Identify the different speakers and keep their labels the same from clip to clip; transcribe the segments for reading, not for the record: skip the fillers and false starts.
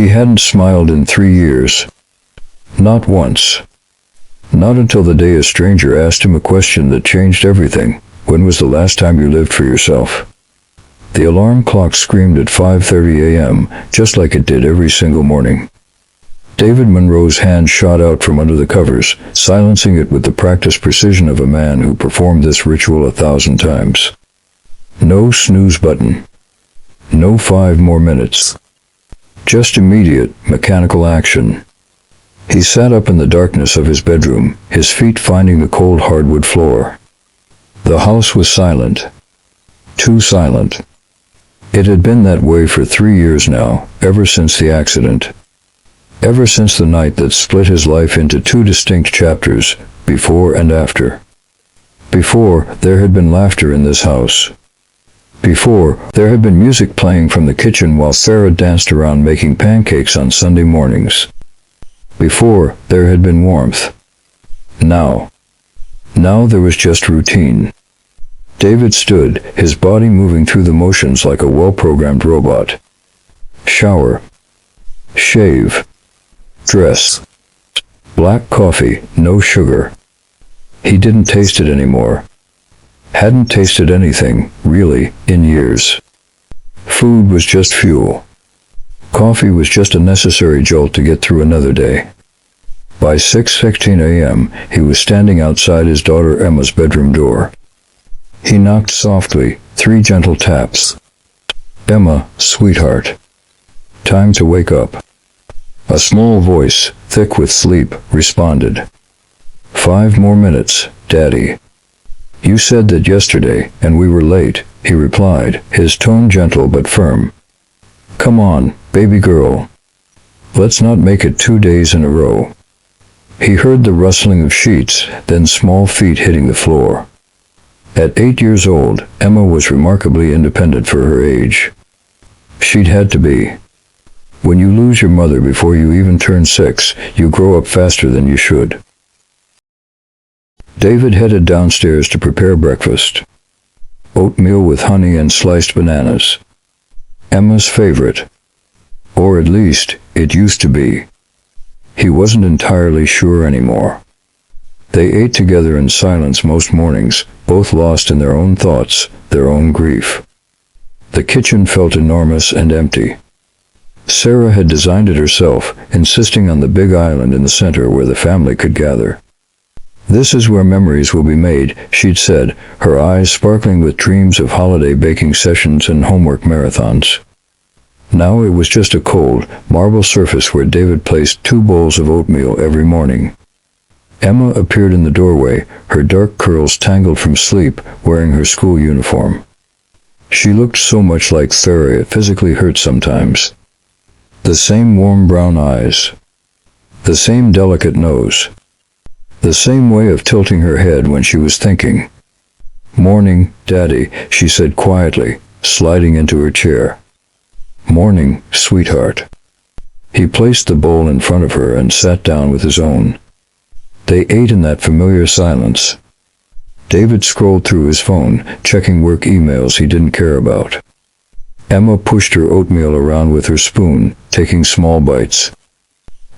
Speaker 1: He hadn't smiled in 3 years. Not once. Not until the day a stranger asked him a question that changed everything. When was the last time you lived for yourself? The alarm clock screamed at 5:30 a.m., just like it did every single morning. David Monroe's hand shot out from under the covers, silencing it with the practiced precision of a man who performed this ritual 1,000 times. No snooze button. No 5 more minutes. Just immediate, mechanical action. He sat up in the darkness of his bedroom, his feet finding the cold hardwood floor. The house was silent. Too silent. It had been that way for 3 years now, ever since the accident. Ever since the night that split his life into 2 distinct chapters, before and after. Before, there had been laughter in this house. Before, there had been music playing from the kitchen while Sarah danced around making pancakes on Sunday mornings. Before, there had been warmth. Now there was just routine. David stood, his body moving through the motions like a well-programmed robot. Shower. Shave. Dress. Black coffee, no sugar. He didn't taste it anymore. Hadn't tasted anything, really, in years. Food was just fuel. Coffee was just a necessary jolt to get through another day. By 6:16 a.m., he was standing outside his daughter Emma's bedroom door. He knocked softly, 3 gentle taps. "Emma, sweetheart. Time to wake up." A small voice, thick with sleep, responded. "5 more minutes, Daddy." "You said that yesterday, and we were late," he replied, his tone gentle but firm. "Come on, baby girl. Let's not make it 2 days in a row." He heard the rustling of sheets, then small feet hitting the floor. At 8 years old, Emma was remarkably independent for her age. She'd had to be. When you lose your mother before you even turn 6, you grow up faster than you should. David headed downstairs to prepare breakfast. Oatmeal with honey and sliced bananas. Emma's favorite. Or at least, it used to be. He wasn't entirely sure anymore. They ate together in silence most mornings, both lost in their own thoughts, their own grief. The kitchen felt enormous and empty. Sarah had designed it herself, insisting on the big island in the center where the family could gather. "This is where memories will be made," she'd said, her eyes sparkling with dreams of holiday baking sessions and homework marathons. Now it was just a cold, marble surface where David placed 2 bowls of oatmeal every morning. Emma appeared in the doorway, her dark curls tangled from sleep, wearing her school uniform. She looked so much like Sarah it physically hurt sometimes. The same warm brown eyes. The same delicate nose. The same way of tilting her head when she was thinking. "Morning, Daddy," she said quietly, sliding into her chair. "Morning, sweetheart." He placed the bowl in front of her and sat down with his own. They ate in that familiar silence. David scrolled through his phone, checking work emails he didn't care about. Emma pushed her oatmeal around with her spoon, taking small bites.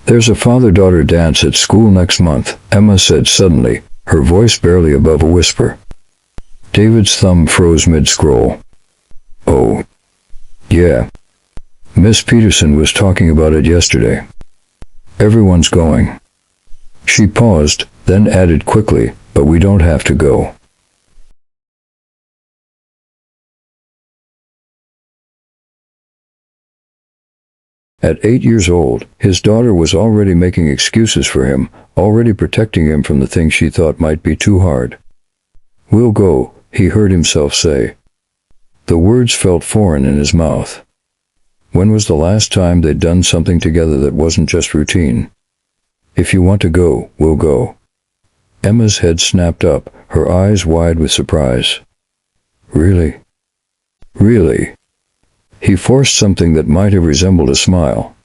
Speaker 1: "There's a father-daughter dance at school next month," Emma said suddenly, her voice barely above a whisper. David's thumb froze mid-scroll. "Oh. Yeah. Miss Peterson was talking about it yesterday. Everyone's going." She paused, then added quickly, "But we don't have to go." At 8 years old, his daughter was already making excuses for him, already protecting him from the things she thought might be too hard. "We'll go," he heard himself say. The words felt foreign in his mouth. When was the last time they'd done something together that wasn't just routine? "If you want to go, we'll go." Emma's head snapped up, her eyes wide with surprise. "Really? Really?" He forced something that might have resembled a smile.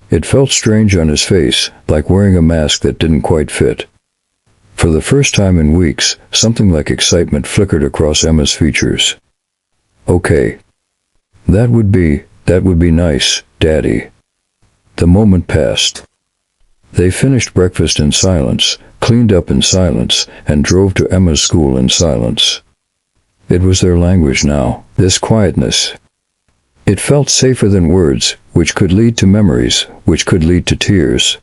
Speaker 1: It felt strange on his face, like wearing a mask that didn't quite fit. For the first time in weeks, something like excitement flickered across Emma's features. "Okay. That would be nice, Daddy." The moment passed. They finished breakfast in silence, cleaned up in silence, and drove to Emma's school in silence. It was their language now, this quietness. It felt safer than words, which could lead to memories, which could lead to tears.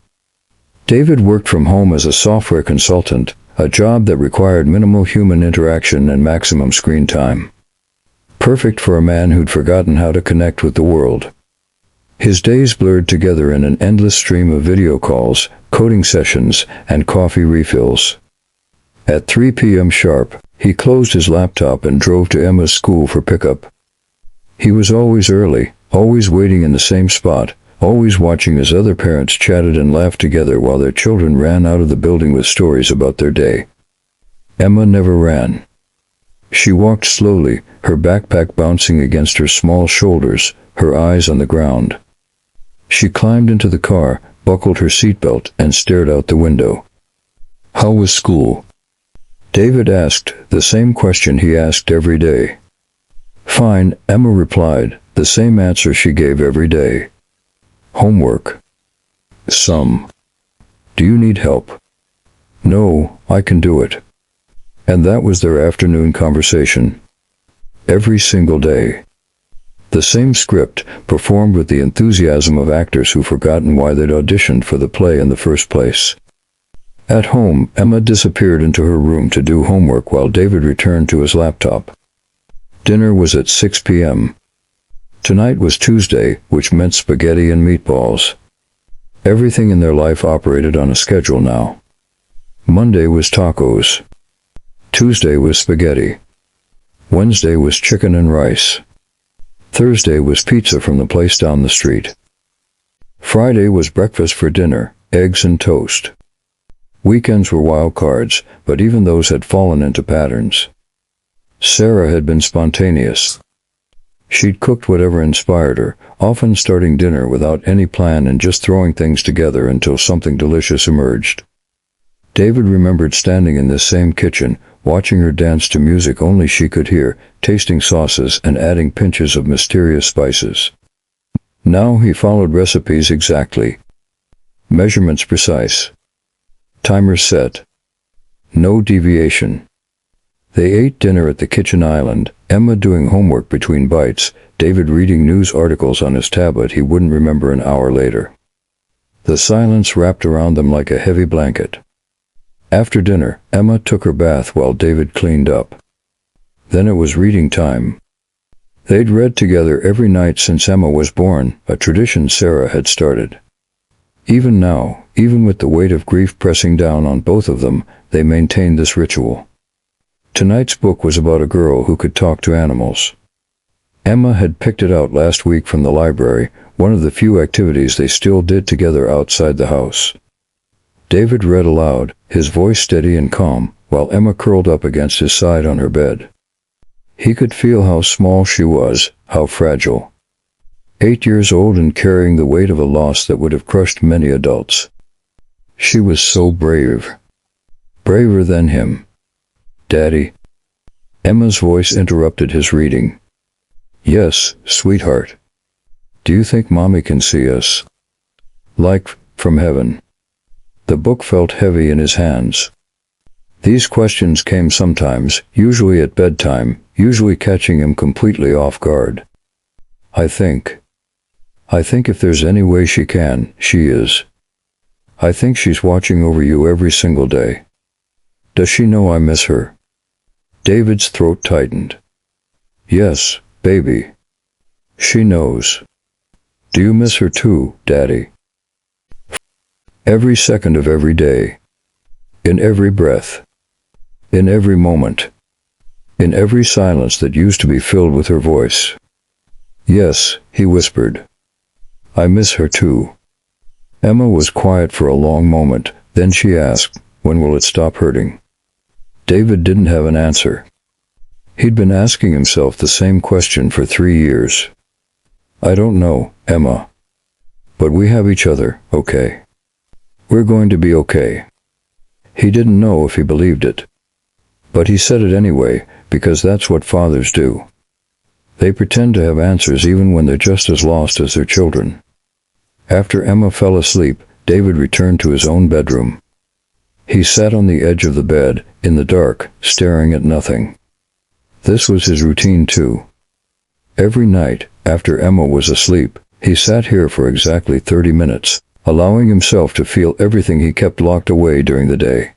Speaker 1: David worked from home as a software consultant, a job that required minimal human interaction and maximum screen time. Perfect for a man who'd forgotten how to connect with the world. His days blurred together in an endless stream of video calls, coding sessions, and coffee refills. At 3 p.m. sharp, he closed his laptop and drove to Emma's school for pickup. He was always early, always waiting in the same spot, always watching as other parents chatted and laughed together while their children ran out of the building with stories about their day. Emma never ran. She walked slowly, her backpack bouncing against her small shoulders, her eyes on the ground. She climbed into the car, buckled her seatbelt, and stared out the window. "How was school?" David asked, the same question he asked every day. "Fine," Emma replied, the same answer she gave every day. "Homework?" "Some." "Do you need help?" "No, I can do it." And that was their afternoon conversation. Every single day. The same script, performed with the enthusiasm of actors who've forgotten why they'd auditioned for the play in the first place. At home, Emma disappeared into her room to do homework while David returned to his laptop. Dinner was at 6 p.m. Tonight was Tuesday, which meant spaghetti and meatballs. Everything in their life operated on a schedule now. Monday was tacos. Tuesday was spaghetti. Wednesday was chicken and rice. Thursday was pizza from the place down the street. Friday was breakfast for dinner, eggs and toast. Weekends were wild cards, but even those had fallen into patterns. Sarah had been spontaneous. She'd cooked whatever inspired her, often starting dinner without any plan and just throwing things together until something delicious emerged. David remembered standing in this same kitchen, watching her dance to music only she could hear, tasting sauces and adding pinches of mysterious spices. Now he followed recipes exactly. Measurements precise. Timers set. No deviation. They ate dinner at the kitchen island, Emma doing homework between bites, David reading news articles on his tablet he wouldn't remember an hour later. The silence wrapped around them like a heavy blanket. After dinner, Emma took her bath while David cleaned up. Then it was reading time. They'd read together every night since Emma was born, a tradition Sarah had started. Even now, even with the weight of grief pressing down on both of them, they maintained this ritual. Tonight's book was about a girl who could talk to animals. Emma had picked it out last week from the library, one of the few activities they still did together outside the house. David read aloud, his voice steady and calm, while Emma curled up against his side on her bed. He could feel how small she was, how fragile. 8 years old and carrying the weight of a loss that would have crushed many adults. She was so brave. Braver than him. "Daddy." Emma's voice interrupted his reading. "Yes, sweetheart. Do you think Mommy can see us? Like, from heaven?" The book felt heavy in his hands. These questions came sometimes, usually at bedtime, usually catching him completely off guard. I think if there's any way she can, she is. I think she's watching over you every single day. Does she know I miss her?" David's throat tightened. "Yes, baby. She knows. Do you miss her too, Daddy?" Every second of every day. In every breath. In every moment. In every silence that used to be filled with her voice. "Yes," he whispered. "I miss her too." Emma was quiet for a long moment, then she asked, "When will it stop hurting?" David didn't have an answer. He'd been asking himself the same question for 3 years. "I don't know, Emma. But we have each other, okay? We're going to be okay." He didn't know if he believed it. But he said it anyway, because that's what fathers do. They pretend to have answers even when they're just as lost as their children. After Emma fell asleep, David returned to his own bedroom. He sat on the edge of the bed, in the dark, staring at nothing. This was his routine too. Every night, after Emma was asleep, he sat here for exactly 30 minutes, allowing himself to feel everything he kept locked away during the day.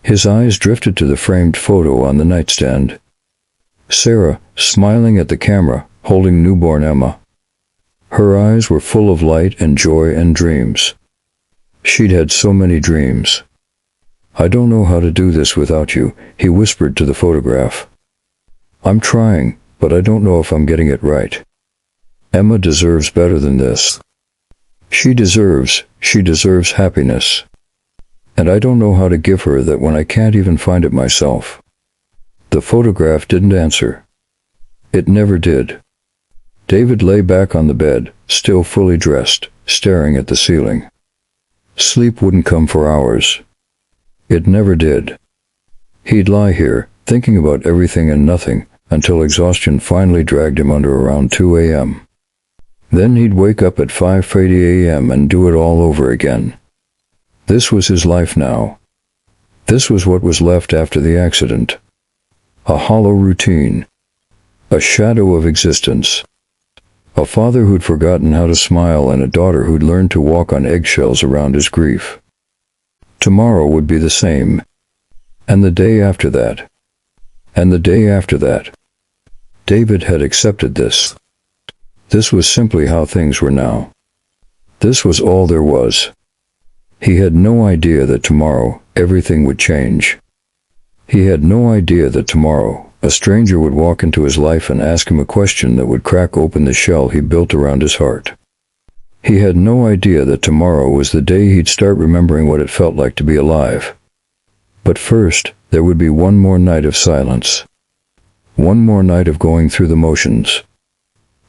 Speaker 1: His eyes drifted to the framed photo on the nightstand. Sarah, smiling at the camera, holding newborn Emma. Her eyes were full of light and joy and dreams. She'd had so many dreams. "I don't know how to do this without you," he whispered to the photograph. "I'm trying, but I don't know if I'm getting it right. Emma deserves better than this. She deserves happiness. And I don't know how to give her that when I can't even find it myself." The photograph didn't answer. It never did. David lay back on the bed, still fully dressed, staring at the ceiling. Sleep wouldn't come for hours. It never did. He'd lie here, thinking about everything and nothing, until exhaustion finally dragged him under around 2 a.m. Then he'd wake up at 5:30 a.m. and do it all over again. This was his life now. This was what was left after the accident. A hollow routine. A shadow of existence. A father who'd forgotten how to smile and a daughter who'd learned to walk on eggshells around his grief. Tomorrow would be the same. And the day after that. And the day after that. David had accepted this. This was simply how things were now. This was all there was. He had no idea that tomorrow everything would change. He had no idea that tomorrow a stranger would walk into his life and ask him a question that would crack open the shell he built around his heart. He had no idea that tomorrow was the day he'd start remembering what it felt like to be alive. But first, there would be one more night of silence. One more night of going through the motions.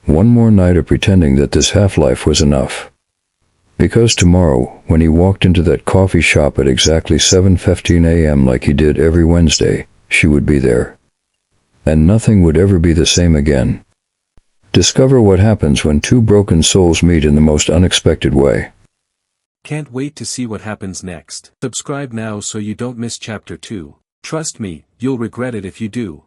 Speaker 1: One more night of pretending that this half-life was enough. Because tomorrow, when he walked into that coffee shop at exactly 7:15 a.m. like he did every Wednesday, she would be there. And nothing would ever be the same again. Discover what happens when two broken souls meet in the most unexpected way.
Speaker 2: Can't wait to see what happens next. Subscribe now so you don't miss Chapter 2. Trust me, you'll regret it if you do.